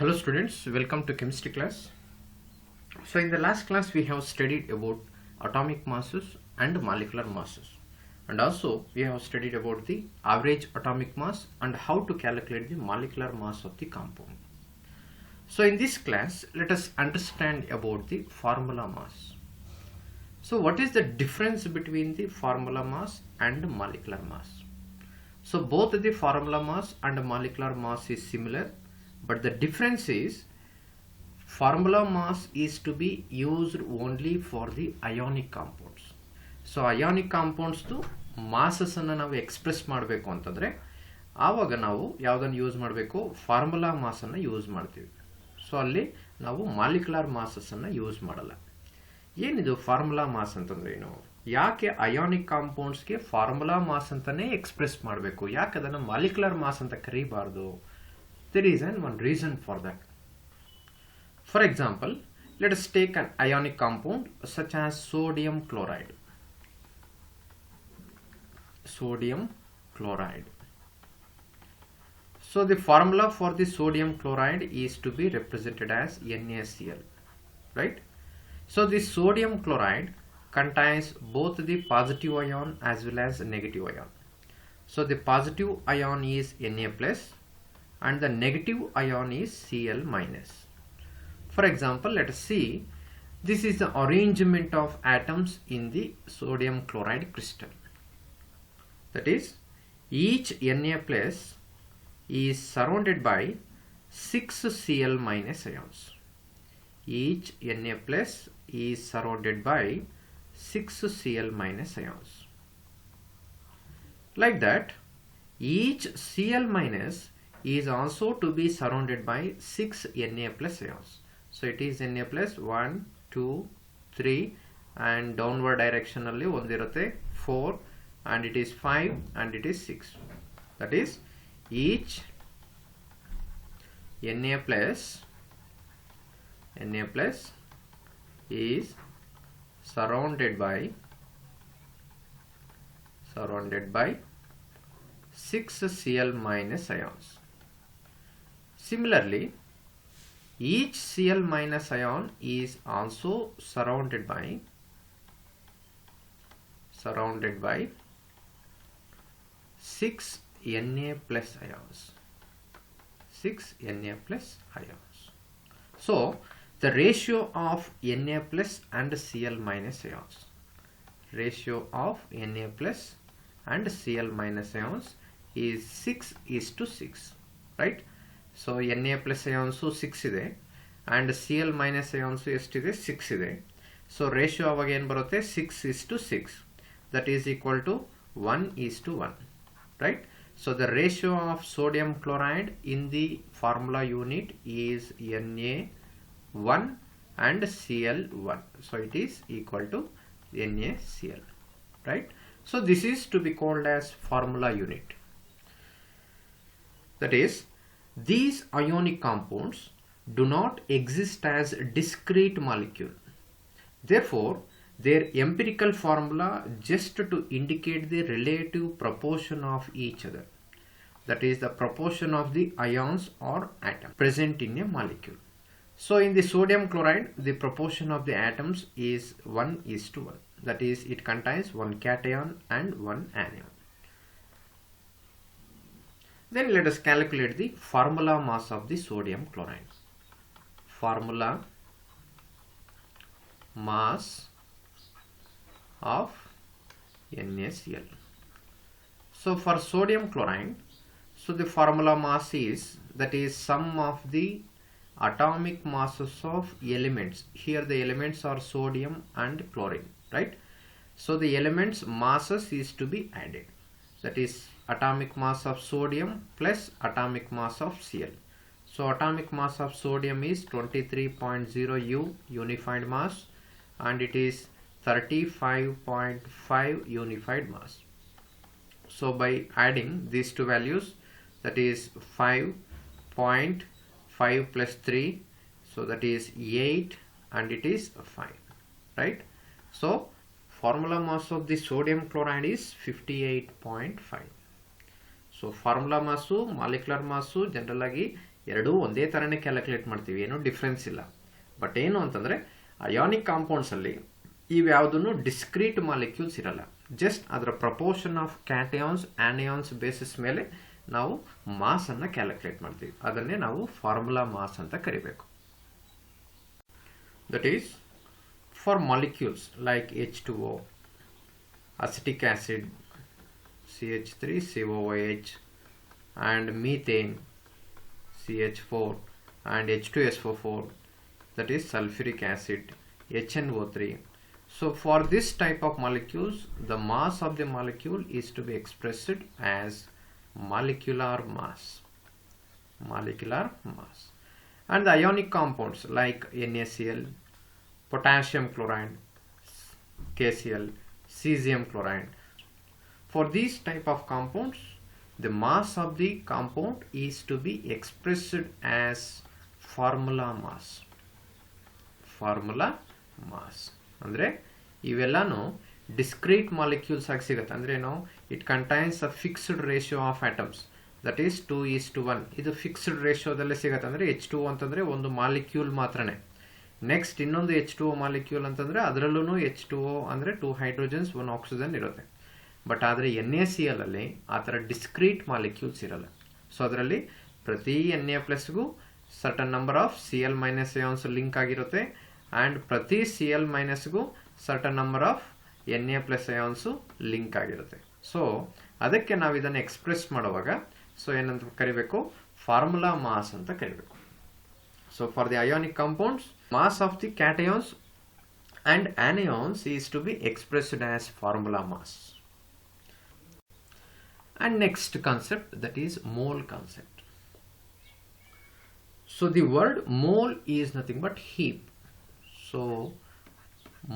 Hello students, welcome to chemistry class. So in the last class we have studied about atomic masses and molecular masses, and also we have studied about the average atomic mass and how to calculate the molecular mass of the compound. So in this class let us understand about the formula mass. So what is the difference between the formula mass and molecular mass? So both the formula mass and molecular mass is similar, but the difference is formula mass is to be used only for the ionic compounds. So ionic compounds to masses ಅನ್ನು ನಾವು express ಮಾಡಬೇಕು ಅಂತಂದ್ರೆ ಆವಾಗ ನಾವು ಯಾವುದನ್ನು use ಮಾಡಬೇಕು, formula mass ಅನ್ನು use ಮಾಡ್ತೀವಿ. ಸೊ ಅಲ್ಲಿ ನಾವು ಮಾಲಿಕ್ಯುಲರ್ ಮಾಸಸ್ ಅನ್ನು ಯೂಸ್ ಮಾಡಲ್ಲ. ಏನಿದು ಫಾರ್ಮುಲಾ ಮಾಸ್ ಅಂತಂದ್ರೆ ಏನು? ಯಾಕೆ ಅಯಾನಿಕ್ ಕಾಂಪೌಂಡ್ಸ್ಗೆ ಫಾರ್ಮುಲಾ ಮಾಸ್ ಅಂತಾನೆ ಎಕ್ಸ್ಪ್ರೆಸ್ ಮಾಡಬೇಕು, ಯಾಕೆ ಅದನ್ನು ಮಾಲಿಕ್ಯುಲರ್ ಮಾಸ್ ಅಂತ ಕರೀಬಾರ್ದು? There is one reason for that. For example, let us take an ionic compound such as sodium chloride. Sodium chloride. So the formula for the sodium chloride is to be represented as NaCl, right? So the sodium chloride contains both the positive ion as well as negative ion. So the positive ion is Na plus and the negative ion is Cl minus. For example, let us see, this is the arrangement of atoms in the sodium chloride crystal. That is, each Na plus is surrounded by 6 Cl minus ions. Each Na plus is surrounded by 6 Cl minus ions. Like that, each Cl minus is also to be surrounded by 6 Na plus ions. So it is Na plus 1, 2, 3 and downward directionally ondirutte 4 and it is 5 and it is 6. That is, each Na plus is surrounded by 6 Cl minus ions. Similarly, each Cl minus ion is also surrounded by 6 Na plus ions. 6 Na plus ions. So the ratio of Na plus and Cl minus ions. Ratio of Na plus and Cl minus ions is 6:6, right? So Na plus ions 6 ಇದೆ and Cl minus ions ಎಷ್ಟಿದೆ? 6 ಇದೆ. So ratio ಅವಾಗ ಏನು ಬರುತ್ತೆ? 6:6. That is equal to 1:1, right? So the ratio of sodium chloride in the formula unit is Na1 and Cl1. So it is equal to NaCl, right? So this is to be called as formula unit. That is, these ionic compounds do not exist as discrete molecule. Therefore, their empirical formula just to indicate the relative proportion of each other. That is the proportion of the ions or atoms present in a molecule. So in the sodium chloride, the proportion of the atoms is 1:1. That is, it contains one cation and one anion. Then let us calculate the formula mass of the sodium chloride. Formula mass of NaCl. So for sodium chloride, so the formula mass is, that is, sum of the atomic masses of elements. Here the elements are sodium and chlorine, right? So the elements masses is to be added. That is atomic mass of sodium plus atomic mass of Cl. So atomic mass of sodium is 23.0 U unified mass and it is 35.5 unified mass. So by adding these two values, that is 5.5 plus 3, so that is 8 and it is 5, right? So formula mass of the sodium chloride is 58.5. So formula mass, molecular mass generally ಎರಡೂ ಒಂದೇ ಥರನೇ calculate ಮಾಡ್ತೀವಿ, ಏನೂ difference ಇಲ್ಲ. But ಏನು ಅಂತಂದರೆ ionic ಕಾಂಪೌಂಡ್ಸಲ್ಲಿ ಇವ್ಯಾವುದೂ discrete molecules ಇರಲ್ಲ. Just ಅದರ ಪ್ರಪೋರ್ಷನ್ ಆಫ್ ಕ್ಯಾಟಯಾನ್ಸ್ ಆನಿಯಾನ್ಸ್ ಬೇಸಿಸ್ ಮೇಲೆ ನಾವು ಮಾಸನ್ನು ಕ್ಯಾಲ್ಕುಲೇಟ್ ಮಾಡ್ತೀವಿ. ಅದನ್ನೇ ನಾವು ಫಾರ್ಮುಲಾ ಮಾಸ್ ಅಂತ ಕರಿಬೇಕು. That is for molecules like H2O, acetic acid CH3COOH, and methane CH4, and H2SO4, that is sulfuric acid HNO3. So for this type of molecules, the mass of the molecule is to be expressed as molecular mass. And the ionic compounds like NaCl, potassium chloride, KCl, cesium chloride. For these type of compounds, the mass of the compound is to be expressed as formula mass. ಅಂದರೆ ಇವೆಲ್ಲನೂ discrete molecules ಆಗಿ ಸಿಗುತ್ತೆ. ಅಂದರೆ it contains a fixed ratio of atoms, that is 2:1. ಇದು fixed ರೇಷಿಯೋದಲ್ಲೇ ಸಿಗುತ್ತೆ. ಅಂದರೆ H2O ಅಂತಂದರೆ ಒಂದು ಮಾಲಿಕ್ಯೂಲ್ ಮಾತ್ರನೇ. ನೆಕ್ಸ್ಟ್ ಇನ್ನೊಂದು H2O ಮಾಲಿಕ್ಯೂಲ್ ಅಂತಂದರೆ ಅದರಲ್ಲೂ H2O ಅಂದರೆ 2 ಹೈಡ್ರೋಜನ್ಸ್ 1 ಆಕ್ಸಿಜನ್ ಇರುತ್ತೆ. ಬಟ್ ಆದರೆ NaCl ಅಲ್ಲಿ ಆ ಥರ ಡಿಸ್ಕ್ರೀಟ್ ಮಾಲಿಕ್ಯೂಲ್ಸ್ ಇರಲ್ಲ. ಸೊ ಅದರಲ್ಲಿ ಪ್ರತಿ Na+ಗೂ certain number of Cl- ions link ಆಗಿರುತ್ತೆ, ಆ್ಯಂಡ್ ಪ್ರತಿ Cl- certain number of Na+ ions link ಆಗಿರುತ್ತೆ. ಸೊ ಅದಕ್ಕೆ ನಾವು ಇದನ್ನು ಎಕ್ಸ್ಪ್ರೆಸ್ ಮಾಡುವಾಗ ಸೊ ಏನಂತ ಕರಿಬೇಕು, ಫಾರ್ಮುಲಾ ಮಾಸ್ ಅಂತ ಕರಿಬೇಕು. So for the ionic compounds, mass of the cations and anions is to be expressed as formula mass. And next concept, that is mole concept. So the word mole is nothing but heap. So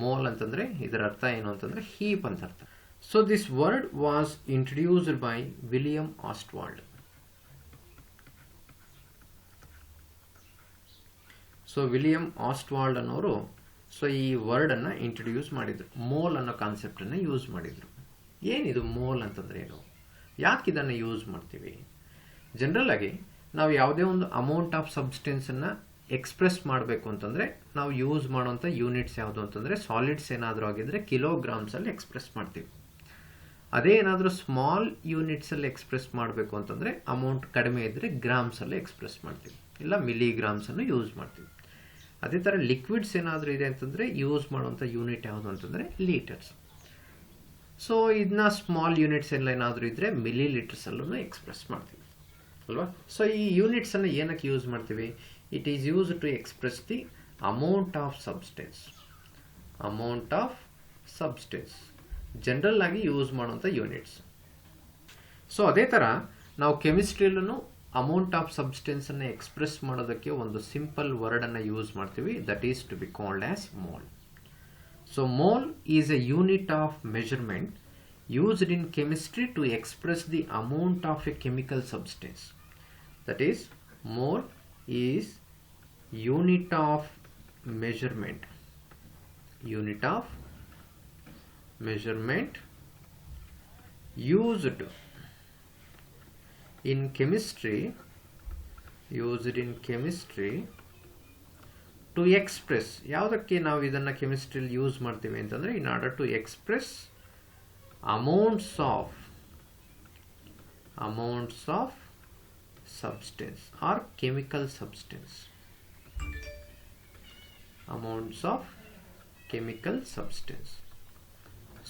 mole antandre idar artha enu antandre heap anta artha. So this word was introduced by William Ostwald. So William Ostwald ಅನ್ನೋರು so ಈ ವರ್ಡನ್ನು introduce ಮಾಡಿದರು. Mole ಅನ್ನೋ ಕಾನ್ಸೆಪ್ಟನ್ನು use ಮಾಡಿದರು. ಏನಿದು mole ಅಂತಂದರೆ ಏನು, ಯಾಕೆ ಇದನ್ನು ಯೂಸ್ ಮಾಡ್ತೀವಿ? ಜನರಲ್ ಆಗಿ ನಾವು ಯಾವುದೇ ಒಂದು ಅಮೌಂಟ್ ಆಫ್ ಸಬ್ಸ್ಟೆನ್ಸನ್ನು ಎಕ್ಸ್ಪ್ರೆಸ್ ಮಾಡಬೇಕು ಅಂತಂದರೆ ನಾವು ಯೂಸ್ ಮಾಡುವಂಥ ಯೂನಿಟ್ಸ್ ಯಾವುದು ಅಂತಂದರೆ, ಸಾಲಿಡ್ಸ್ ಏನಾದರೂ ಆಗಿದ್ದರೆ ಕಿಲೋಗ್ರಾಮ್ಸಲ್ಲಿ ಎಕ್ಸ್ಪ್ರೆಸ್ ಮಾಡ್ತೀವಿ. ಅದೇ ಏನಾದರೂ ಸ್ಮಾಲ್ ಯೂನಿಟ್ಸಲ್ಲಿ ಎಕ್ಸ್ಪ್ರೆಸ್ ಮಾಡಬೇಕು ಅಂತಂದರೆ ಅಮೌಂಟ್ ಕಡಿಮೆ ಇದ್ದರೆ ಗ್ರಾಮ್ಸಲ್ಲಿ ಎಕ್ಸ್ಪ್ರೆಸ್ ಮಾಡ್ತೀವಿ, ಇಲ್ಲ ಮಿಲಿಗ್ರಾಮ್ಸನ್ನು ಯೂಸ್ ಮಾಡ್ತೀವಿ. ಅದೇ ಥರ ಲಿಕ್ವಿಡ್ಸ್ ಏನಾದರೂ ಇದೆ ಅಂತಂದರೆ ಯೂಸ್ ಮಾಡುವಂಥ ಯೂನಿಟ್ ಯಾವುದು ಅಂತಂದರೆ ಲೀಟರ್ಸ್. ಸೊ ಇದನ್ನ ಸ್ಮಾಲ್ ಯೂನಿಟ್ಸ್ ಎಲ್ಲ ಏನಾದರೂ ಇದ್ದರೆ ಮಿಲಿ ಲೀಟರ್ಸಲ್ಲೂ ಎಕ್ಸ್ಪ್ರೆಸ್ ಮಾಡ್ತೀವಿ ಅಲ್ವಾ. ಸೊ ಈ ಯೂನಿಟ್ಸನ್ನು ಏನಕ್ಕೆ ಯೂಸ್ ಮಾಡ್ತೀವಿ? It is use to express the amount of substance general ಆಗಿ ಯೂಸ್ ಮಾಡುವಂಥ ಯೂನಿಟ್ಸ್. ಸೊ ಅದೇ ಥರ ನಾವು ಕೆಮಿಸ್ಟ್ರಿಯಲ್ಲೂ ಅಮೌಂಟ್ ಆಫ್ ಸಬ್ಸ್ಟೆನ್ಸನ್ನು ಎಕ್ಸ್ಪ್ರೆಸ್ ಮಾಡೋದಕ್ಕೆ ಒಂದು ಸಿಂಪಲ್ ವರ್ಡನ್ನು ಯೂಸ್ ಮಾಡ್ತೀವಿ, that is to be called as mole. So mole is a unit of measurement used in chemistry to express the amount of a chemical substance. That is, mole is unit of measurement used in chemistry to express. ಯಾವುದಕ್ಕೆ ನಾವು ಇದನ್ನು ಕೆಮಿಸ್ಟ್ರಿಯಲ್ಲಿ use ಮಾಡ್ತೀವಿ ಅಂತಂದರೆ, in order to express amounts of substance or chemical substance.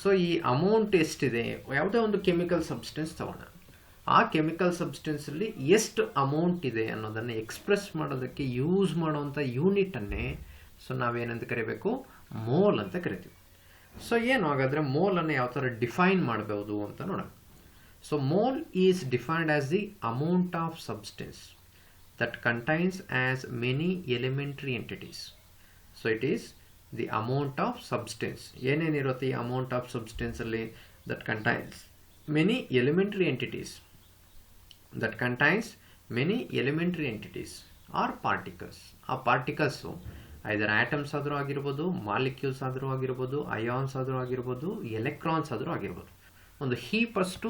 So ಈ amount ಎಷ್ಟಿದೆ, ಯಾವುದೇ ಒಂದು chemical substance ತಗೋಣ, ಆ ಕೆಮಿಕಲ್ ಸಬ್ಸ್ಟೆನ್ಸಲ್ಲಿ ಎಷ್ಟು ಅಮೌಂಟ್ ಇದೆ ಅನ್ನೋದನ್ನು ಎಕ್ಸ್ಪ್ರೆಸ್ ಮಾಡೋದಕ್ಕೆ ಯೂಸ್ ಮಾಡುವಂಥ ಯೂನಿಟನ್ನೇ ಸೊ ನಾವೇನಂತ ಕರಿಬೇಕು, ಮೋಲ್ ಅಂತ ಕರಿತೀವಿ. ಸೊ ಏನು ಹಾಗಾದರೆ ಮೋಲನ್ನು ಯಾವ ಥರ ಡಿಫೈನ್ ಮಾಡಬಹುದು ಅಂತ ನೋಡೋಣ. So mole is defined as the amount of substance that contains as many elementary entities. So it is the amount of substance. ಏನೇನಿರುತ್ತೆ ಈ ಅಮೌಂಟ್ ಆಫ್ ಸಬ್ಸ್ಟೆನ್ಸಲ್ಲಿ? That contains many elementary entities or particles. ಆ particles either atoms ಆದರೂ ಆಗಿರ್ಬೋದು, molecules ಆದರೂ ಆಗಿರ್ಬೋದು, ions ಆದರೂ ಆಗಿರ್ಬೋದು, ಎಲೆಕ್ಟ್ರಾನ್ಸ್ ಆದರೂ ಆಗಿರ್ಬೋದು. ಒಂದು ಹೀಪಷ್ಟು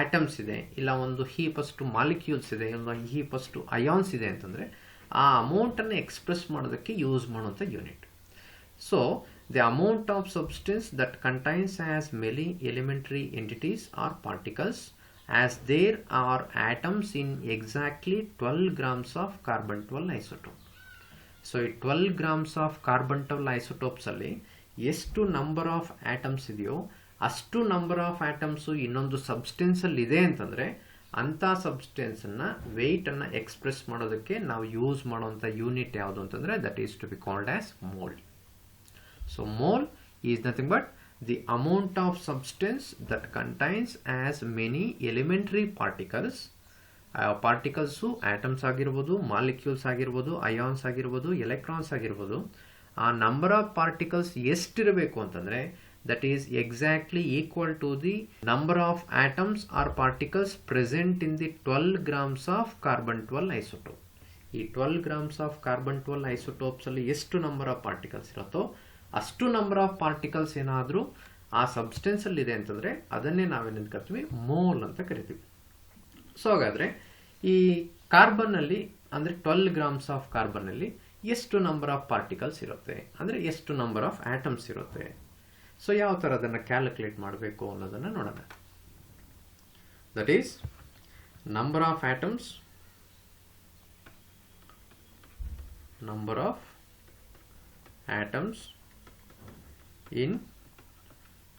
ಆಟಮ್ಸ್ ಇದೆ, ಇಲ್ಲ ಒಂದು ಹೀಪಷ್ಟು ಮಾಲಿಕ್ಯೂಲ್ಸ್ ಇದೆ, ಇಲ್ಲ ಹೀಪಷ್ಟು ಅಯಾನ್ಸ್ ಇದೆ ಅಂತಂದರೆ ಆ ಅಮೌಂಟನ್ನು ಎಕ್ಸ್ಪ್ರೆಸ್ ಮಾಡೋದಕ್ಕೆ ಯೂಸ್ ಮಾಡುವಂಥ unit. So the amount of substance that contains as many elementary entities or particles as there are atoms in exactly 12 grams of carbon-12 isotope. So 12 grams of carbon-12 isotopes ಅಲ್ಲಿ ಎಷ್ಟು number of atoms ಇದೆಯೋ ಅಷ್ಟು number of atoms ಇನ್ನೊಂದು ಸಬ್ಸ್ಟೆನ್ಸಲ್ಲಿ ಇದೆ ಅಂತಂದರೆ ಅಂಥ ಸಬ್ಸ್ಟೆನ್ಸನ್ನು ವೆಯ್ಟನ್ನು express ಮಾಡೋದಕ್ಕೆ ನಾವು ಯೂಸ್ ಮಾಡುವಂಥ ಯೂನಿಟ್ ಯಾವುದು ಅಂತಂದರೆ that is to be called as mole. So mole is nothing but the amount of substance that contains as many elementary particles, particles atoms ಆಗಿರ್ಬೋದು, ಮಾಲಿಕ್ಯೂಲ್ಸ್ ಆಗಿರ್ಬೋದು, ಅಯಾನ್ಸ್ ಆಗಿರ್ಬೋದು, ಎಲೆಕ್ಟ್ರಾನ್ಸ್ ಆಗಿರ್ಬೋದು, ಆ ನಂಬರ್ ಆಫ್ ಪಾರ್ಟಿಕಲ್ಸ್ ಎಷ್ಟಿರಬೇಕು ಅಂತಂದರೆ that is exactly equal to the number of atoms or particles present in the 12 grams of carbon-12 isotope. ಈ 12 grams of carbon-12 isotopes ಅಲ್ಲಿ ಎಷ್ಟು ನಂಬರ್ ಆಫ್ ಪಾರ್ಟಿಕಲ್ಸ್ ಇರುತ್ತೋ ಅಷ್ಟು ನಂಬರ್ ಆಫ್ ಪಾರ್ಟಿಕಲ್ಸ್ ಏನಾದರೂ ಆ ಸಬ್ಸ್ಟೆನ್ಸಲ್ಲಿ ಇದೆ ಅಂತಂದರೆ ಅದನ್ನೇ ನಾವೇನು ಕರಿತೀವಿ, ಮೋಲ್ ಅಂತ ಕರಿತೀವಿ. ಸೊ ಹಾಗಾದರೆ ಈ ಕಾರ್ಬನ್ನಲ್ಲಿ ಅಂದರೆ 12 ಗ್ರಾಮ್ಸ್ ಆಫ್ ಕಾರ್ಬನ್ನಲ್ಲಿ ಎಷ್ಟು ನಂಬರ್ ಆಫ್ ಪಾರ್ಟಿಕಲ್ಸ್ ಇರುತ್ತೆ, ಅಂದರೆ ಎಷ್ಟು ನಂಬರ್ ಆಫ್ ಆಟಮ್ಸ್ ಇರುತ್ತೆ. ಸೊ ಯಾವ ಥರ ಅದನ್ನು ಕ್ಯಾಲ್ಕುಲೇಟ್ ಮಾಡಬೇಕು ಅನ್ನೋದನ್ನು ನೋಡೋಣ. That is number of atoms, number of atoms in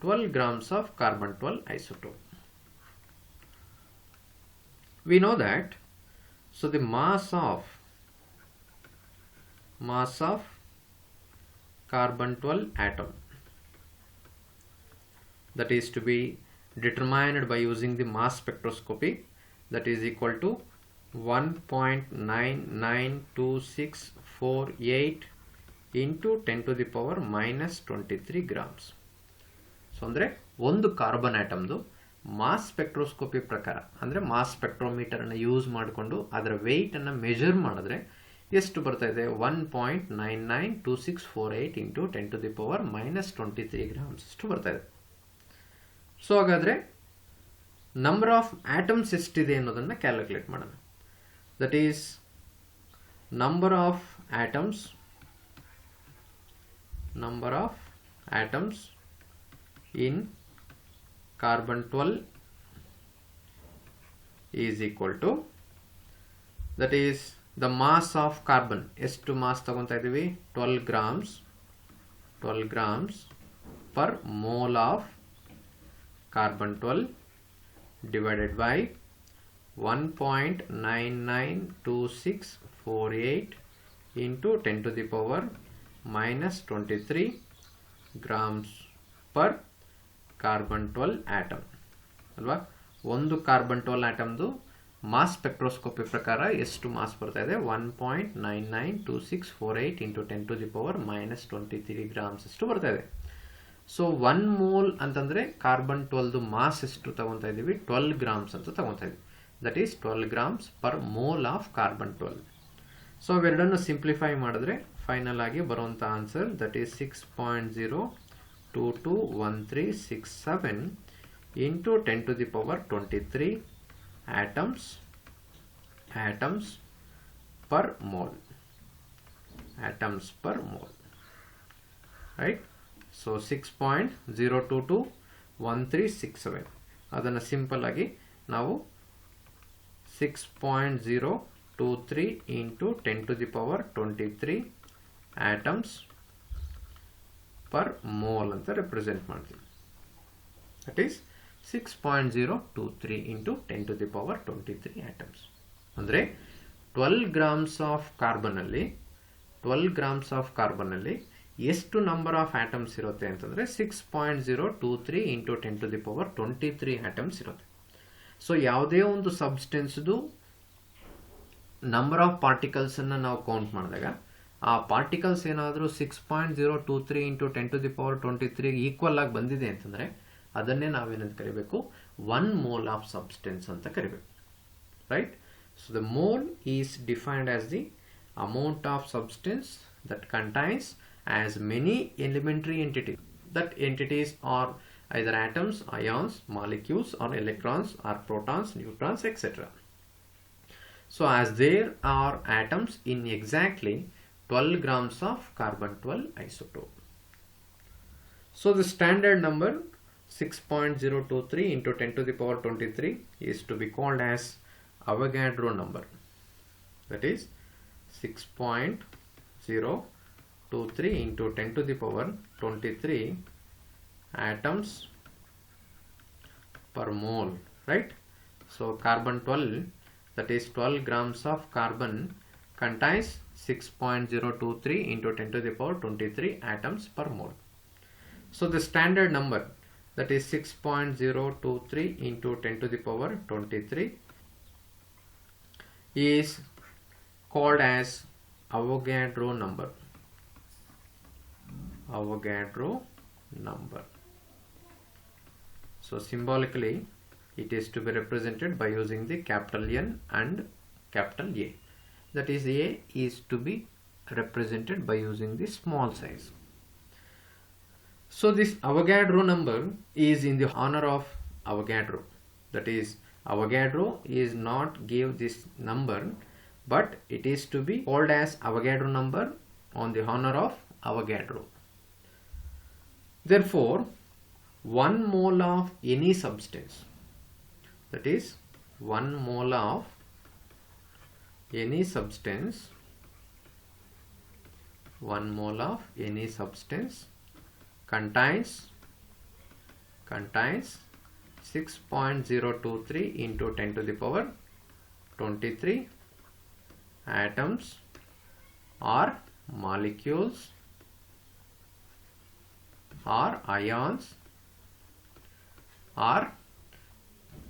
12 grams of carbon-12 isotope. We know that, so the mass of carbon-12 atom, that is to be determined by using the mass spectroscopy, that is equal to 1.992648 into 10 to the power minus 23 grams. So ಅಂದರೆ ಒಂದು carbon ಆಟಮ್ದು mass spectroscopy ಪ್ರಕಾರ ಅಂದರೆ mass ಸ್ಪೆಕ್ಟ್ರೋಮೀಟರನ್ನು use ಮಾಡಿಕೊಂಡು ಅದರ ವೆಯ್ಟನ್ನು measure ಮಾಡಿದ್ರೆ ಎಷ್ಟು ಬರ್ತಾ ಇದೆ, 1.992648 into 10 to the power minus 23 grams ಅಷ್ಟು ಬರ್ತಾ ಇದೆ. ಸೊ ಹಾಗಾದರೆ ನಂಬರ್ ಆಫ್ ಆಟಮ್ಸ್ ಎಷ್ಟಿದೆ ಅನ್ನೋದನ್ನು ಕ್ಯಾಲ್ಕುಲೇಟ್ ಮಾಡೋಣ. That is number of atoms in carbon-12 is equal to, that is the mass of carbon, ಎಷ್ಟು ಮಾಸ್ ತಗೊಂತಾ ಇದೀವಿ, 12 grams per mole of carbon-12 divided by 1.992648 into 10 to the power minus 23 grams per carbon-12 atom ಅಲ್ವಾ. ಒಂದು carbon-12 atomದು mass spectroscopy ಪ್ರಕಾರ ಎಷ್ಟು mass ಬರ್ತಾ ಇದೆ, 1.992648 into 10 to the power minus 23 grams ಅಷ್ಟು ಬರ್ತಾ ಇದೆ. ಸೊ 1 ಮೋಲ್ ಅಂತಂದರೆ ಕಾರ್ಬನ್-12 ಮಾಸ್ ಎಷ್ಟು ತಗೊತಾ ಇದ್ದೀವಿ, 12 grams ಅಂತ ತಗೊತಾ ಇದ್ದೀವಿ. That is 12 grams per mole of carbon twelve. So ಅವೆರಡನ್ನು ಸಿಂಪ್ಲಿಫೈ ಮಾಡಿದ್ರೆ ಫೈನಲ್ ಆಗಿ ಬರುವಂಥ answer that is 6.0221367 into 10 to the power 23 atoms per mole, right? So 6.0221367 ಅದನ್ನು ಸಿಂಪಲ್ ಆಗಿ ನಾವು 6.023 into 10 to the power 23 atoms per mole ಅಂತ ರೆಪ್ರೆಸೆಂಟ್ ಮಾಡ್ತೀವಿ. That is 6.023 into 10 to the power 23 atoms. ಅಂದರೆ 12 grams ಆಫ್ ಕಾರ್ಬನ್ನಲ್ಲಿ ಎಷ್ಟು number of atoms ಇರುತ್ತೆ ಅಂತಂದರೆ 6.023 into 10 to the power 23 atoms ಇರುತ್ತೆ. ಸೊ ಯಾವುದೇ ಒಂದು ಸಬ್ಸ್ಟೆನ್ಸ್ದು ನಂಬರ್ ಆಫ್ ಪಾರ್ಟಿಕಲ್ಸನ್ನು ನಾವು ಕೌಂಟ್ ಮಾಡಿದಾಗ ಆ ಪಾರ್ಟಿಕಲ್ಸ್ ಏನಾದರೂ 6.023 into 10 to the power 23 equal ಆಗಿ ಬಂದಿದೆ ಅಂತಂದರೆ ಅದನ್ನೇ ನಾವೇನಂತ ಕರಿಬೇಕು, 1 mole ಆಫ್ ಸಬ್ಸ್ಟೆನ್ಸ್ ಅಂತ ಕರಿಬೇಕು, right? So the mole is defined as the amount of substance that contains as many elementary entities, that entities are either atoms, ions, molecules, or electrons, or protons, neutrons, etc. So as there are atoms in exactly 12 grams of carbon-12 isotope. So the standard number 6.023 into 10 to the power 23 is to be called as Avogadro number. That is 6.023 into 10 to the power 23 atoms per mole, right? So carbon 12, that is 12 grams of carbon contains 6.023 into 10 to the power 23 atoms per mole. So the standard number, that is 6.023 into 10 to the power 23 is called as Avogadro number. Avogadro number. So symbolically it is to be represented by using the capital N and capital A. That is, A is to be represented by using the small size. So this Avogadro number is in the honor of Avogadro. That is, Avogadro is not gave this number, but it is to be called as Avogadro number on the honor of Avogadro. Therefore, 1 mole of any substance, that is 1 mole of any substance, 1 mole of any substance contains 6.023 into 10 to the power 23 atoms or molecules or ions or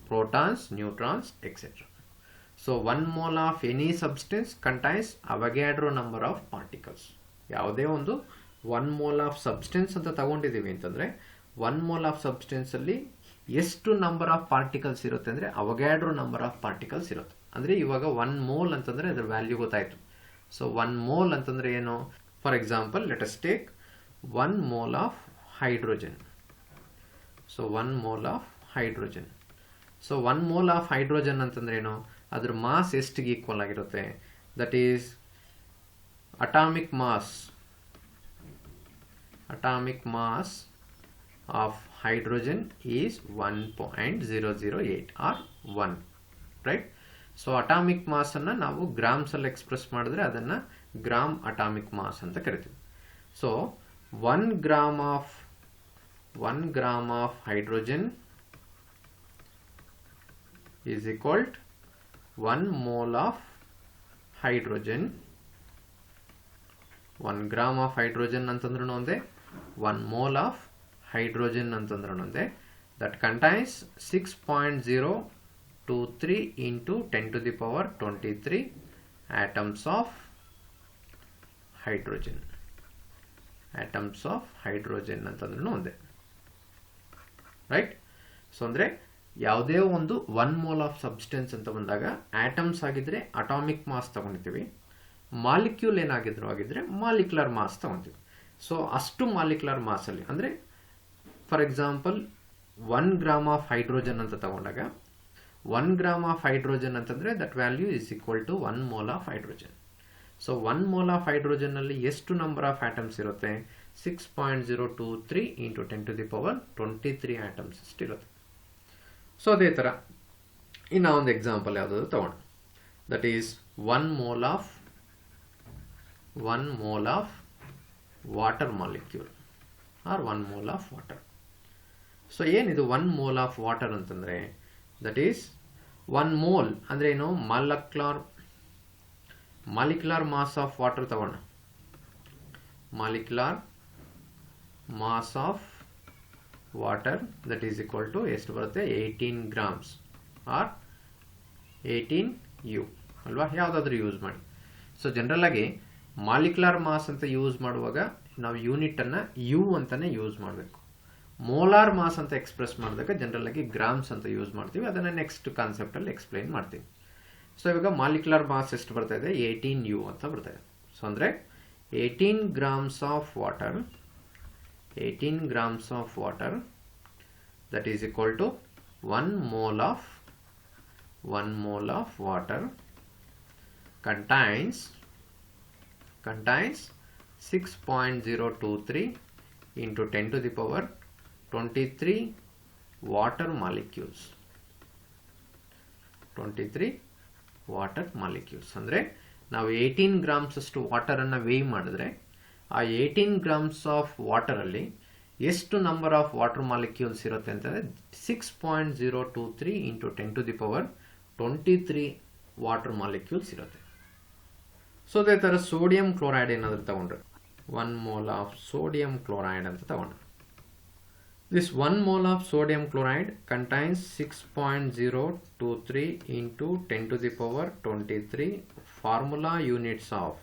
protons, neutrons, etc. So 1 mole of any substance contains Avogadro number of particles. ಯಾವುದೇ ಒಂದು 1 mole of substance ಅಂತ ತಗೊಂಡಿದ್ದೀವಿ ಅಂತಂದ್ರೆ 1 mole of substance ಅಲ್ಲಿ ಎಷ್ಟು number of particles ಇರುತ್ತೆ ಅಂದ್ರೆ Avogadro number of particles ಇರುತ್ತೆ. ಅಂದ್ರೆ ಇವಾಗ 1 mole ಅಂತಂದ್ರೆ ಅದರ ವ್ಯಾಲ್ಯೂ ಗೊತ್ತಾಯ್ತು. ಸೊ 1 mole ಅಂತಂದ್ರೆ ಏನು? For example let us take 1 mole of hydrogen. So 1 mole of hydrogen. So 1 mole of hydrogen ಅಂತಂದ್ರೆ ಏನು? ಅದರ ಮಾಸ್ ಎಷ್ಟಿಗೆ ಈಕ್ವಲ್ ಆಗಿರುತ್ತೆ? That is atomic mass of hydrogen is 1.008 or 1, right? So atomic mass ಅನ್ನು ನಾವು grams ಅಲ್ಲಿ express ಮಾಡಿದ್ರೆ ಅದನ್ನ gram atomic mass ಅಂತ ಕರಿತೀವಿ. So 1 gram of hydrogen is equal to 1 mole of hydrogen. 1 gram of hydrogen ಅಂತಂದ್ರೂ ಒಂದೇ, 1 mole of hydrogen ಅಂತಂದ್ರೂ ಒಂದೇ. That contains 6.023 into 10 to the power 23 atoms of hydrogen. Atoms of hydrogen ಅಂತಂದ್ರೂ ಒಂದೇ, right? So ಅಂದರೆ ಯಾವುದೇ ಒಂದು 1 mole of substance ಅಂತ ಬಂದಾಗ ಆಟಮ್ಸ್ ಆಗಿದ್ರೆ ಅಟಾಮಿಕ್ ಮಾಸ್ ತಗೊಂಡಿರ್ತೀವಿ, ಮಾಲಿಕ್ಯೂಲ್ ಏನಾಗಿದ್ರು ಆಗಿದ್ರೆ ಮಾಲಿಕ್ಯುಲರ್ ಮಾಸ್ ತಗೊಂತೀವಿ. ಸೊ ಅಷ್ಟು ಮಾಲಿಕ್ಯುಲರ್ ಮಾಸ್ ಅಲ್ಲಿ ಅಂದರೆ for example 1 gram of hydrogen ಅಂತ ತಗೊಂಡಾಗ 1 gram of hydrogen ಅಂತಂದ್ರೆ that value is equal to 1 mole of hydrogen. So 1 mole of hydrogen ಅಲ್ಲಿ ಎಷ್ಟು ನಂಬರ್ ಆಫ್ ಆಟಮ್ಸ್ ಇರುತ್ತೆ? 6.023 into 10 to the power 23 atoms ಅಷ್ಟಿರುತ್ತೆ. ಸೊ ಅದೇ ಥರ ಇನ್ನು ಒಂದು ಎಕ್ಸಾಂಪಲ್ ಯಾವುದಾದ್ರು ತಗೋಣ. That is 1 mole of water molecule or 1 mole of water. So ಏನಿದು 1 mole of ವಾಟರ್ ಅಂತಂದರೆ ದಟ್ ಈಸ್ 1 mole ಅಂದರೆ ಏನು? ಮಾಲಿಕ್ಯುಲರ್ ಮಾಸ್ ಆಫ್ ವಾಟರ್ ತಗೋಣ. Molecular mass of water that is equal to ಎಷ್ಟು ಬರುತ್ತೆ? 18 grams ಆರ್ 18 U ಅಲ್ವಾ? ಯಾವುದಾದ್ರೂ use ಮಾಡಿ. ಸೊ ಜನರಲ್ ಆಗಿ ಮಾಲಿಕ್ಯುಲರ್ ಮಾಸ್ ಅಂತ ಯೂಸ್ ಮಾಡುವಾಗ ನಾವು ಯೂನಿಟ್ ಅನ್ನ ಯು ಅಂತಾನೆ ಯೂಸ್ ಮಾಡಬೇಕು. ಮೋಲಾರ್ ಮಾಸ್ ಅಂತ ಎಕ್ಸ್ಪ್ರೆಸ್ ಮಾಡಿದಾಗ ಜನರಲ್ ಆಗಿ ಗ್ರಾಮ್ಸ್ ಅಂತ ಯೂಸ್ ಮಾಡ್ತೀವಿ. ಅದನ್ನ ನೆಕ್ಸ್ಟ್ ಕಾನ್ಸೆಪ್ಟ್ ಅಲ್ಲಿ ಎಕ್ಸ್ಪ್ಲೈನ್ ಮಾಡ್ತೀವಿ. ಸೊ ಇವಾಗ ಮಾಲಿಕ್ಯುಲರ್ ಮಾಸ್ ಎಷ್ಟು ಬರ್ತಾ ಇದೆ? 18 U ಅಂತ ಬರ್ತಾ ಇದೆ. ಸೊ ಅಂದ್ರೆ 18 grams of water that is equal to 1 mole of water contains 6.023 into 10 to the power 23 water molecules. 23 water molecules ಅಂದ್ರೆ ನಾವು 18 grams ಅಷ್ಟು ವಾಟರ್ ಅನ್ನು ವೇಯ್ ಮಾಡಿದ್ರೆ ಆ 18 grams ಆಫ್ ವಾಟರ್ ಅಲ್ಲಿ ಎಷ್ಟು ನಂಬರ್ ಆಫ್ ವಾಟರ್ ಮಾಲಿಕ್ಯೂಲ್ಸ್ ಇರುತ್ತೆ ಅಂತಂದ್ರೆ 6.023 into 10 to the power 23 water molecules ಇರುತ್ತೆ. ಸೊ ಅದೇ ತರ ಸೋಡಿಯಂ ಕ್ಲೋರೈಡ್ ಏನಾದರೂ ತಗೊಂಡ್ರೆ 1 mole ಆಫ್ ಸೋಡಿಯಂ ಕ್ಲೋರೈಡ್ ಅಂತ ತಗೊಂಡ್ರೆ this 1 mole of sodium chloride contains 6.023 into 10 to the power 23 formula units of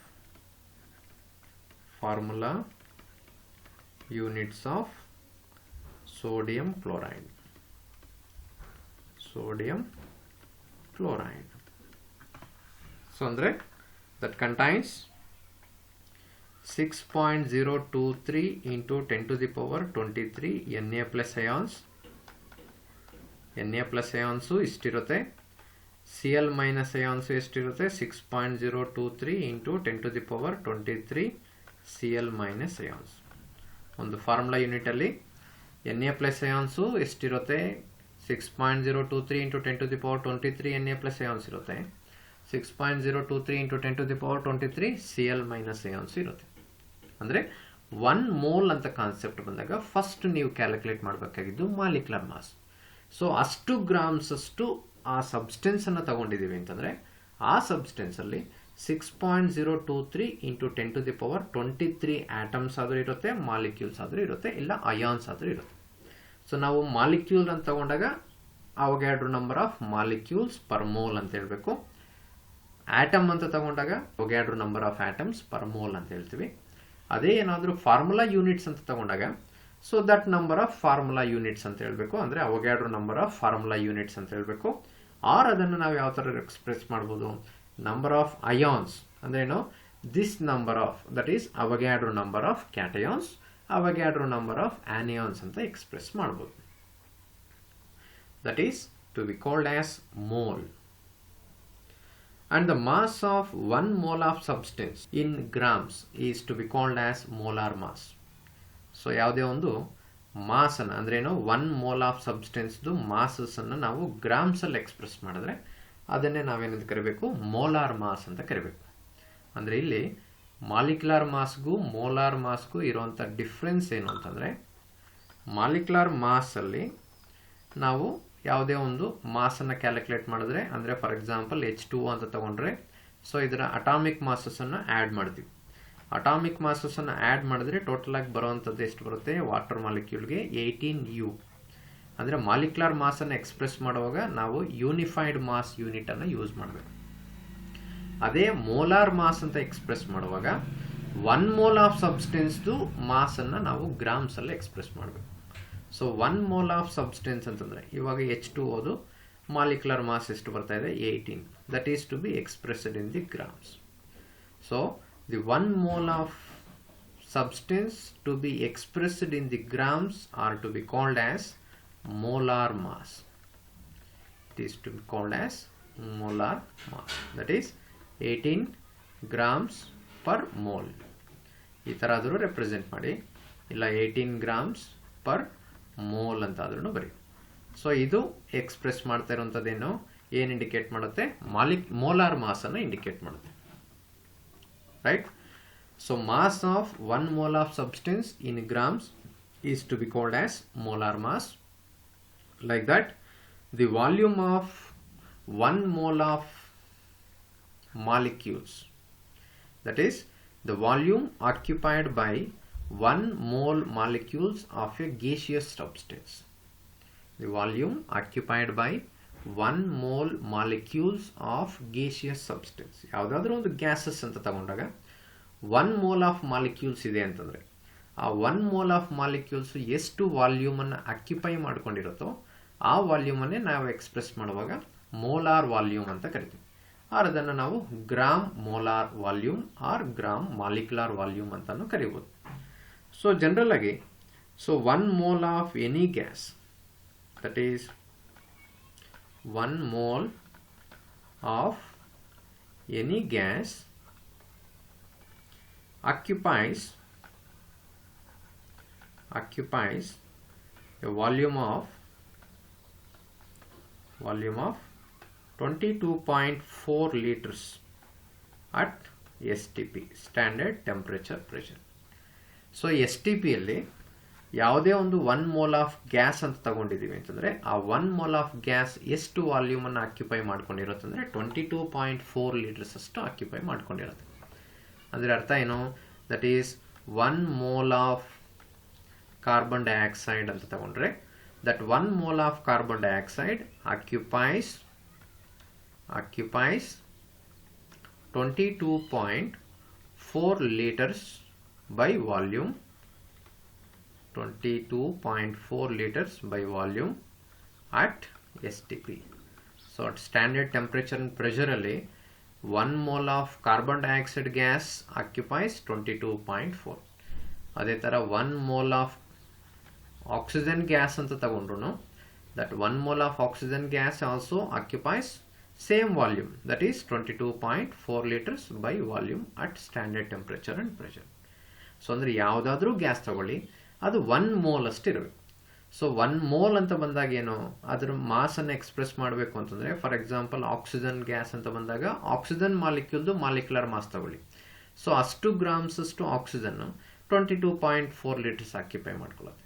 sodium chloride. So andre that contains 6.023 into 10 to the power 23 Na plus ions ಇಷ್ಟಿರುತ್ತೆ. Cl minus ions ಎಷ್ಟಿರುತ್ತೆ 6.023 into 10 to the power 23 Cl minus ions. ಒಂದು formula unit ಅಲ್ಲಿ Na plus ions ಎಷ್ಟಿರುತ್ತೆ 6.023 into 10 to the power 23 Na plus ions ಇರುತ್ತೆ. 6.023 into 10 to the power 23 Cl minus ions ಇರುತ್ತೆ. ಅಂದರೆ 1 mole ಅಂತ concept ಬಂದಾಗ first ನೀವು ಕ್ಯಾಲ್ಕುಲೇಟ್ ಮಾಡಬೇಕಾಗಿದ್ದು ಮಾಲಿಕ್ಯುಲರ್ ಮಾಸ್. ಸೊ ಅಷ್ಟು ಗ್ರಾಮ್ಸ್ ಅಷ್ಟು ಆ ಸಬ್ಸ್ಟೆನ್ಸ್ ಅನ್ನು ತಗೊಂಡಿದ್ದೀವಿ ಅಂತಂದರೆ ಆ ಸಬ್ಸ್ಟೆನ್ಸ್ ಅಲ್ಲಿ 6.023 into 10 to the power 23 atoms ಆದರೂ ಇರುತ್ತೆ, ಮಾಲಿಕ್ಯೂಲ್ಸ್ ಆದರೂ ಇರುತ್ತೆ, ಇಲ್ಲ ಅಯಾನ್ಸ್ ಆದರೂ ಇರುತ್ತೆ. ಸೊ ನಾವು ಮಾಲಿಕ್ಯೂಲ್ ಅಂತ ತಗೊಂಡಾಗ Avogadro number of molecules per mole ಅಂತ ಹೇಳಬೇಕು. ಆಟಮ್ ಅಂತ ತಗೊಂಡಾಗ Avogadro number of atoms per mole ಅಂತ ಹೇಳ್ತೀವಿ. ಅದೇ ಏನಾದರೂ ಫಾರ್ಮುಲಾ ಯೂನಿಟ್ಸ್ ಅಂತ ತಗೊಂಡಾಗ so that number of formula units ಅಂತ ಹೇಳಬೇಕು. ಅಂದರೆ Avogadro number of formula units ಅಂತ ಹೇಳಬೇಕು. ಆರ್ ಅದನ್ನು ನಾವು ಯಾವ ಥರ ಎಕ್ಸ್ಪ್ರೆಸ್ ಮಾಡ್ಬೋದು, ನಂಬರ್ ಆಫ್ ಅಯಾನ್ಸ್ ಅಂದ್ರೆ ಏನು, this number of that is Avogadro number of cations, Avogadro number of anions ಅಂತ ಎಕ್ಸ್ಪ್ರೆಸ್ ಮಾಡ್ಬೋದು. That is to be called as mole. And the mass of 1 mole of substance in grams is to be called as molar mass. So ಯಾವುದೇ ಒಂದು mass ಅನ್ನು ಅಂದ್ರೆ ಏನು 1 mole of substance ದು masses ಅನ್ನು ನಾವು ಗ್ರಾಮ್ಸ್ ಅಲ್ಲಿ ಎಕ್ಸ್ಪ್ರೆಸ್ ಮಾಡಿದ್ರೆ ಅದನ್ನೇ ನಾವೇನಂತ ಕರಿಬೇಕು, ಮೋಲಾರ್ ಮಾಸ್ ಅಂತ ಕರಿಬೇಕು. ಅಂದ್ರೆ ಇಲ್ಲಿ ಮಾಲಿಕ್ಯುಲರ್ ಮಾಸ್ಗೂ ಮೋಲಾರ್ ಮಾಸ್ಗೂ ಇರುವಂತ ಡಿಫ್ರೆನ್ಸ್ ಏನು ಅಂತಂದ್ರೆ ಮಾಲಿಕ್ಯುಲರ್ ಮಾಸ್ ಅಲ್ಲಿ ನಾವು ಯಾವುದೇ ಒಂದು ಮಾಸ್ ಅನ್ನು ಕ್ಯಾಲ್ಕುಲೇಟ್ ಮಾಡಿದ್ರೆ ಅಂದ್ರೆ ಫಾರ್ ಎಕ್ಸಾಂಪಲ್ H2O ಅಂತ ತಗೊಂಡ್ರೆ ಸೊ ಇದರ ಅಟಾಮಿಕ್ ಮಾಸಸ್ ಅನ್ನು ಆಡ್ ಮಾಡ್ತೀವಿ. ಅಟಾಮಿಕ್ ಮಾಸಸ್ ಅನ್ನು ಆಡ್ ಮಾಡಿದ್ರೆ ಟೋಟಲ್ ಆಗಿ ಬರುವಂತದ್ದು ಎಷ್ಟು ಬರುತ್ತೆ, ವಾಟರ್ ಮಾಲಿಕ್ಯೂಲ್ಗೆ 18U. ಅಂದ್ರೆ ಮಾಲಿಕ್ಯುಲರ್ ಮಾಸ್ ಅನ್ನು ಎಕ್ಸ್ಪ್ರೆಸ್ ಮಾಡುವಾಗ ನಾವು ಯೂನಿಫೈಡ್ ಮಾಸ್ ಯೂನಿಟ್ ಅನ್ನು ಯೂಸ್ ಮಾಡಬೇಕು. ಅದೇ ಮೋಲಾರ್ ಮಾಸ್ ಅಂತ ಎಕ್ಸ್ಪ್ರೆಸ್ ಮಾಡುವಾಗ 1 ಮೋಲ್ ಆಫ್ ಸಬ್ಸ್ಟೆನ್ಸ್ ದು ಮಾಸ್ ಅನ್ನು ನಾವು ಗ್ರಾಮ್ಸ್ ಅಲ್ಲಿ ಎಕ್ಸ್ಪ್ರೆಸ್ ಮಾಡಬೇಕು. ಸೊ 1 ಮೋಲ್ ಆಫ್ ಸಬ್ಸ್ಟೆನ್ಸ್ ಅಂತಂದ್ರೆ ಇವಾಗ H2O ಮಾಲಿಕ್ಯುಲರ್ ಮಾಸ್ ಎಷ್ಟು ಬರ್ತಾ ಇದೆ 18. That is to be expressed in the grams. So the 1 mole of substance to be expressed in the grams are to be called as molar mass. It is to be called as molar mass. That is 18 grams per mole. ಈ ತರ ಆದರೂ represent ಮಾಡಿ, ಇಲ್ಲ 18 grams per mole ಅಂತ ಆದ್ರೂ ಬರಿ. So ಇದು express ಮಾಡ್ತಾ ಇರುವಂತದ್ದೇನು, ಏನು ಇಂಡಿಕೇಟ್ ಮಾಡುತ್ತೆ, ಮೋಲಾರ್ ಮಾಸ್ ಅನ್ನು ಇಂಡಿಕೇಟ್ ಮಾಡುತ್ತೆ. Right. So mass of 1 mole of substance in grams is to be called as molar mass. Like that, the volume of 1 mole of molecules, that is the volume occupied by 1 mole molecules of a gaseous substance. The volume occupied by 1 mole molecules of gaseous substance. ಯಾವುದಾದ್ರೂ ಒಂದು gases ಅಂತ ತಗೊಂಡಾಗ 1 mole of molecules ಇದೆ ಅಂತಂದ್ರೆ ಆ 1 mole of molecules ಎಷ್ಟು volume ಅನ್ನು occupy ಮಾಡ್ಕೊಂಡಿರುತ್ತೋ ಆ ವಾಲ್ಯೂಮ್ ಅನ್ನೇ ನಾವು ಎಕ್ಸ್ಪ್ರೆಸ್ ಮಾಡುವಾಗ ಮೋಲಾರ್ ವಾಲ್ಯೂಮ್ ಅಂತ ಕರಿತೀವಿ. ಆರ್ ಅದನ್ನು ನಾವು gram molar volume or gram molecular volume ಅಂತಾನು ಕರಿಬಹುದು. ಸೊ ಜನರಲ್ ಆಗಿ so 1 mole of any gas that is 1 mole of any gas occupies a volume of 22.4 liters at STP, standard temperature pressure. So STP ಅಲ್ಲಿ ಯಾವುದೇ ಒಂದು 1 mole of gas ಅಂತ ತಗೊಂಡಿದ್ದೀವಿ ಅಂತಂದ್ರೆ ಆ 1 mole ಆಫ್ ಗ್ಯಾಸ್ ಎಷ್ಟು volume ಅನ್ನು ಆಕ್ಯುಪೈ ಮಾಡ್ಕೊಂಡಿರುತ್ತೆ ಅಂದ್ರೆ 22.4 ಲೀಟರ್ಸ್ ಅಷ್ಟು ಆಕ್ಯುಪೈ ಮಾಡ್ಕೊಂಡಿರುತ್ತೆ. ಅದರ ಅರ್ಥ ಏನು? That is 1 mole of carbon dioxide ಅಂತ ತಗೊಂಡ್ರೆ that 1 mole of carbon dioxide occupies 22.4 liters by volume, 22.4 liters by volume at STP. So at standard temperature and pressure alli 1 mole of carbon dioxide gas occupies 22.4. ಅದೇ ತರ 1 mole of oxygen gas anta tagondru, that 1 mole of oxygen gas also occupies same volume, that is 22.4 liters by volume at standard temperature and pressure. So andre yavadadru gas tagolli adu 1 mole ಅಷ್ಟು ಇರಬೇಕು. So 1 mole ಅಂತ ಬಂದಾಗ ಏನು, ಅದರ mass ಅನ್ನು express ಮಾಡಬೇಕು ಅಂತಂದ್ರೆ for example oxygen gas ಅಂತ ಬಂದಾಗ ಆಕ್ಸಿಜನ್ ಮಾಲಿಕ್ಯೂಲ್ದು ಮಾಲಿಕ್ಯುಲರ್ ಮಾಸ್ ತಗೊಳ್ಳಿ. ಸೊ ಅಷ್ಟು ಗ್ರಾಮ್ಸ್ ಅಷ್ಟು ಆಕ್ಸಿಜನ್ 22.4 ಲೀಟರ್ಸ್ ಆಕ್ಯುಪೈ ಮಾಡ್ಕೊಳ್ಳುತ್ತೆ.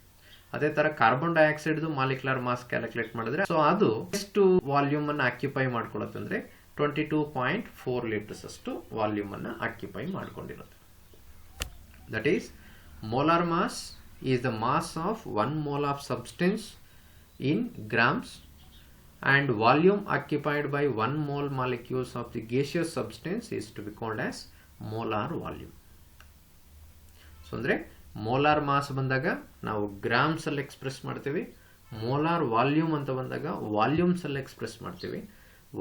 ಅದೇ ತರ carbon dioxide molecular mass calculate ಮಾಡಿದ್ರೆ ಸೊ ಅದು ಎಷ್ಟು ವಾಲ್ಯೂಮ್ ಅನ್ನು ಆಕ್ಯುಪೈ ಮಾಡ್ಕೊಳ್ಳುತ್ತೆ ಅಂದ್ರೆ 22.4 ಲೀಟರ್ಸ್ ಅಷ್ಟು ವಾಲ್ಯೂಮ್ ಅನ್ನು ಆಕ್ಯುಪೈ ಮಾಡ್ಕೊಂಡಿರುತ್ತೆ. That is molar mass is the mass of 1 mole of substance in grams, and volume occupied by 1 mole molecules of the gaseous substance is to be called as molar volume. So andre molar mass ಬಂದಾಗ ನಾವು grams ಅಲ್ಲಿ express ಮಾಡ್ತೀವಿ, molar volume ಅಂತ ಬಂದಾಗ volumes ಅಲ್ಲಿ express ಮಾಡ್ತೀವಿ.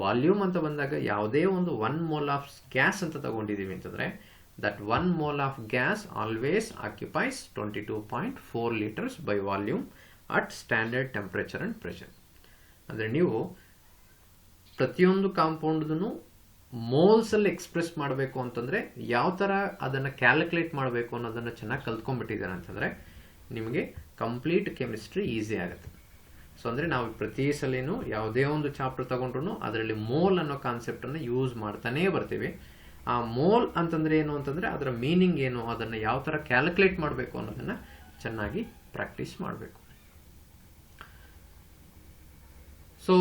Volume ಅಂತ ಬಂದಾಗ ಯಾವುದೇ ಒಂದು 1 mole of gas ಅಂತ ತಗೊಂಡಿದ್ದೀವಿ ಅಂತಂದ್ರೆ that 1 mole of gas always occupies 22.4 liters by volume at standard temperature and pressure. ಅಂದ್ರೆ ನೀವು ಪ್ರತಿಯೊಂದು ಕಾಂಪೌಂಡ್ನು ಮೋಲ್ಸ್ ಅಲ್ಲಿ ಎಕ್ಸ್ಪ್ರೆಸ್ ಮಾಡಬೇಕು ಅಂತಂದ್ರೆ ಯಾವ ತರ ಅದನ್ನ ಕ್ಯಾಲ್ಕುಲೇಟ್ ಮಾಡಬೇಕು ಅನ್ನೋದನ್ನ ಚೆನ್ನಾಗಿ ಕಲ್ತ್ಕೊಂಡ್ಬಿಟ್ಟಿದ್ದಾರೆ ಅಂತಂದ್ರೆ ನಿಮಗೆ ಕಂಪ್ಲೀಟ್ ಕೆಮಿಸ್ಟ್ರಿ ಈಸಿ ಆಗುತ್ತೆ. ಸೊ ಅಂದ್ರೆ ನಾವು ಪ್ರತಿ ಸಲಿನೂ ಯಾವುದೇ ಒಂದು ಚಾಪ್ಟರ್ ತಗೊಂಡ್ರು ಅದರಲ್ಲಿ ಮೋಲ್ ಅನ್ನೋ ಕಾನ್ಸೆಪ್ಟ್ ಅನ್ನು ಯೂಸ್ ಮಾಡ್ತಾನೆ ಬರ್ತೀವಿ. ಆ ಮೋಲ್ ಅಂತಂದ್ರೆ ಏನು ಅಂತಂದ್ರೆ ಅದರ ಮೀನಿಂಗ್ ಏನು, ಅದನ್ನ ಯಾವ ತರ ಕ್ಯಾಲ್ಕುಲೇಟ್ ಮಾಡಬೇಕು ಅನ್ನೋದನ್ನ ಚೆನ್ನಾಗಿ ಪ್ರಾಕ್ಟೀಸ್ ಮಾಡಬೇಕು. So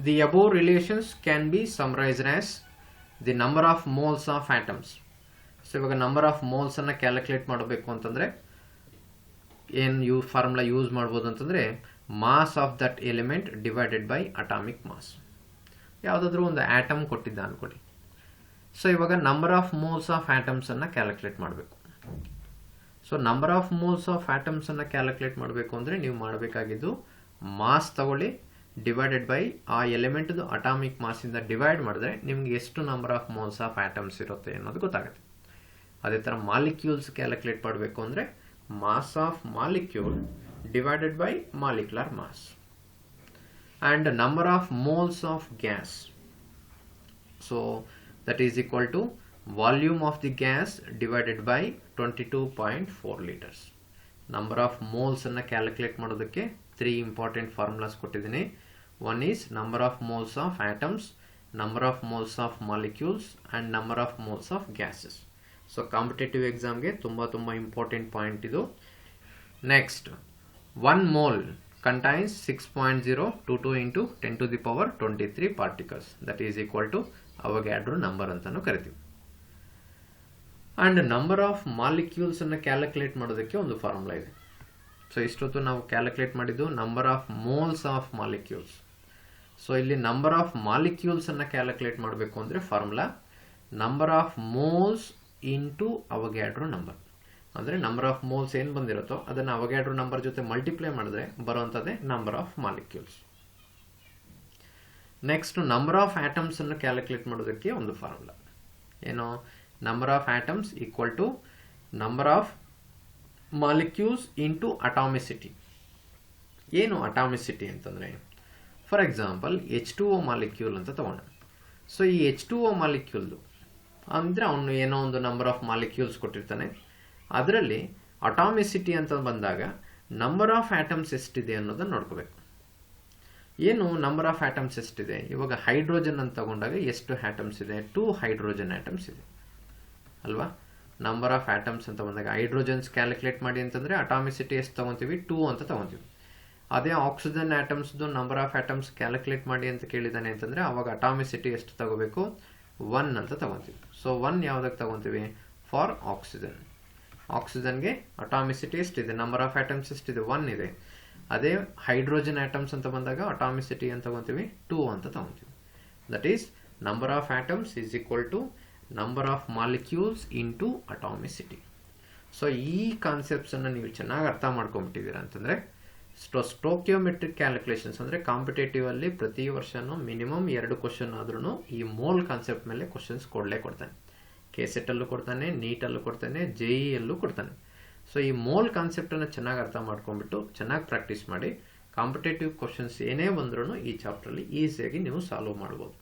the above relations can be summarised as the number of moles of atoms. So ಇವಾಗ ನಂಬರ್ ಆಫ್ ಮೋಲ್ಸ್ ಅನ್ನ ಕ್ಯಾಲ್ಕುಲೇಟ್ ಮಾಡಬೇಕು ಅಂತಂದ್ರೆ ಏನು ಫಾರ್ಮುಲಾ ಯೂಸ್ ಮಾಡ್ಬೋದು ಅಂತಂದ್ರೆ mass of that element divided by atomic mass. ಯಾವುದಾದ್ರೂ ಒಂದು ಆಟಮ್ ಕೊಟ್ಟಿದ್ದ ಅನ್ಕೊಳ್ಳಿ. ಸೊ ಇವಾಗ number of moles of atoms ಅನ್ನ ಕ್ಯಾಲ್ಕುಲೇಟ್ ಮಾಡಬೇಕು. So number of moles of atoms ಅನ್ನ ಕ್ಯಾಲ್ಕುಲೇಟ್ ಮಾಡಬೇಕು ಅಂದ್ರೆ ನೀವು ಮಾಡಬೇಕಾಗಿದ್ದು ಮಾಸ್ ತಗೊಳ್ಳಿ ಡಿವೈಡೆಡ್ ಬೈ ಆ ಎಲಿಮೆಂಟ್ ಅಟಾಮಿಕ್ ಮಾಸ್ ಇಂದ ಡಿವೈಡ್ ಮಾಡಿದ್ರೆ ನಿಮ್ಗೆ ಎಷ್ಟು number of moles of atoms ಇರುತ್ತೆ ಅನ್ನೋದು ಗೊತ್ತಾಗುತ್ತೆ. ಅದೇ ತರ ಮಾಲಿಕ್ಯೂಲ್ಸ್ ಕ್ಯಾಲ್ಕುಲೇಟ್ ಮಾಡಬೇಕು ಅಂದ್ರೆ mass of molecule divided by molecular mass and number of moles of gas. So that is equal to volume of the gas divided by 22.4 liters. Number of moles ಅನ್ನ calculate ಮಾಡೋದಕ್ಕೆ 3 important formulas ಕೊಟ್ಟಿದ್ದೀನಿ. One is number of moles of atoms, number of moles of molecules and number of moles of gases. So competitive ಎಕ್ಸಾಮ್ಗೆ ತುಂಬಾ important point ಇದು. Next 1 mole contains 6.022 into 10 to the power 23 particles. That is equal to Avogadro number ಅಂತಾನು ಕರಿತೀವಿ. And number of molecules ಅನ್ನ calculate ಮಾಡೋದಕ್ಕೆ ಒಂದು formula ಇದೆ. So ಇಷ್ಟೊತ್ತು ನಾವು ಕ್ಯಾಲ್ಕುಲೇಟ್ ಮಾಡಿದ್ದು number of moles of molecules. So ಇಲ್ಲಿ ನಂಬರ್ ಆಫ್ ಮಾಲಿಕ್ಯೂಲ್ಸ್ ಅನ್ನ ಕ್ಯಾಲ್ಕುಲೇಟ್ ಮಾಡಬೇಕು ಅಂದ್ರೆ formula number of moles into Avogadro number. ಅಂದ್ರೆ ನಂಬರ್ ಆಫ್ ಮೋಲ್ಸ್ ಏನ್ ಬಂದಿರುತ್ತೋ ಅದನ್ನ ಅವಗ್ಯಾಡ್ರೋ ನಂಬರ್ ಜೊತೆ ಮಲ್ಟಿಪ್ಲೈ ಮಾಡಿದ್ರೆ ಬರುವಂತದ್ದೇ number of molecules. Next number of atoms ಅನ್ನು ಕ್ಯಾಲ್ಕುಲೇಟ್ ಮಾಡೋದಕ್ಕೆ ಒಂದು ಫಾರ್ಮುಲಾ ಏನು, number of atoms equal to number of molecules into atomicity. ಏನು ಅಟಾಮಿಸಿಟಿ ಅಂತಂದರೆ, ಫಾರ್ ಎಕ್ಸಾಂಪಲ್ H2O ಮಾಲಿಕ್ಯೂಲ್ ಅಂತ ತಗೊಂಡ. ಸೊ ಈ H2O ಮಾಲಿಕ್ಯೂಲ್ದು ಅಂದರೆ ಅವನು ಏನೋ ಒಂದು ನಂಬರ್ ಆಫ್ ಮಾಲಿಕ್ಯೂಲ್ಸ್ ಕೊಟ್ಟಿರ್ತಾನೆ. ಅದರಲ್ಲಿ ಅಟಾಮಿಸಿಟಿ ಅಂತ ಬಂದಾಗ ನಂಬರ್ ಆಫ್ ಆಟಮ್ಸ್ ಎಷ್ಟಿದೆ ಅನ್ನೋದನ್ನು ನೋಡ್ಕೋಬೇಕು. ಏನು ನಂಬರ್ ಆಫ್ ಆಟಮ್ಸ್ ಎಷ್ಟಿದೆ? ಇವಾಗ ಹೈಡ್ರೋಜನ್ ಅಂತ ತಗೊಂಡಾಗ ಎಷ್ಟು ಆಟಮ್ಸ್ ಇದೆ? 2 ಹೈಡ್ರೋಜನ್ ಆಟಮ್ಸ್ ಇದೆ ಅಲ್ವಾ. ನಂಬರ್ ಆಫ್ ಆಟಮ್ಸ್ ಅಂತ ಬಂದಾಗ ಹೈಡ್ರೋಜನ್ಸ್ ಕ್ಯಾಲ್ಕುಲೇಟ್ ಮಾಡಿ ಅಂತಂದರೆ ಅಟಾಮಿಸಿಟಿ ಎಷ್ಟು ತೊಗೊತೀವಿ? 2 ಅಂತ ತೊಗೊತೀವಿ. ಅದೇ ಆಕ್ಸಿಜನ್ ಆಟಮ್ಸ್ದು ನಂಬರ್ ಆಫ್ ಆಟಮ್ಸ್ ಕ್ಯಾಲ್ಕುಲೇಟ್ ಮಾಡಿ ಅಂತ ಕೇಳಿದ್ದಾನೆ ಅಂತಂದರೆ ಅವಾಗ ಅಟಾಮಿಸಿಟಿ ಎಷ್ಟು ತಗೋಬೇಕು? 1 ಅಂತ ತಗೊತೀವಿ. ಸೊ 1 ಯಾವುದಕ್ಕೆ ತಗೊತೀವಿ? For oxygen. ಆಕ್ಸಿಜನ್ಗೆ ಅಟಾಮಿಸಿಟಿ ಎಷ್ಟಿದೆ? ನಂಬರ್ ಆಫ್ ಆಟಮ್ಸ್ ಎಷ್ಟಿದೆ? 1 ಇದೆ. ಅದೇ ಹೈಡ್ರೋಜನ್ ಆಟಮ್ಸ್ ಅಂತ ಬಂದಾಗ ಅಟಾಮಿಸಿಟಿ ಅಂತ ತಗೊತೀವಿ? 2 ಅಂತ ತಗೊತೀವಿ. That is number of atoms is equal to number of molecules into atomicity. So ಈ ಕಾನ್ಸೆಪ್ಟ್ಸನ್ನು ನೀವು ಚೆನ್ನಾಗಿ ಅರ್ಥ ಮಾಡ್ಕೊಂಬಿಟ್ಟಿದ್ದೀರಾ ಅಂತಂದರೆ ಸ್ಟೋಕಿಯೋಮೆಟ್ರಿಕ್ ಕ್ಯಾಲ್ಕುಲೇಷನ್ಸ್ ಅಂದರೆ ಕಾಂಪಿಟೇಟಿವ್ ಅಲ್ಲಿ ಪ್ರತಿ ವರ್ಷನೂ ಮಿನಿಮಮ್ 2 ಕ್ವಶನ್ ಆದ್ರೂ ಈ ಮೋಲ್ ಕಾನ್ಸೆಪ್ಟ್ ಮೇಲೆ ಕ್ವಶನ್ಸ್ ಕೊಡ್ತಾನೆ. ಕೆಸೆಟಲ್ಲೂ ಕೊಡ್ತಾನೆ, ನೀಟಲ್ಲೂ ಕೊಡ್ತಾನೆ, JEEಯಲ್ಲೂ ಕೊಡ್ತಾನೆ. ಸೊ ಈ ಮೋಲ್ ಕಾನ್ಸೆಪ್ಟನ್ನು ಚೆನ್ನಾಗಿ ಅರ್ಥ ಮಾಡ್ಕೊಂಡ್ಬಿಟ್ಟು ಚೆನ್ನಾಗಿ ಪ್ರಾಕ್ಟೀಸ್ ಮಾಡಿ ಕಾಂಪಿಟೇಟಿವ್ ಕ್ವಶನ್ಸ್ ಏನೇ ಬಂದ್ರೂ ಈ ಚಾಪ್ಟ್ರಲ್ಲಿ ಈಸಿಯಾಗಿ ನೀವು ಸಾಲ್ವ್ ಮಾಡ್ಬೋದು.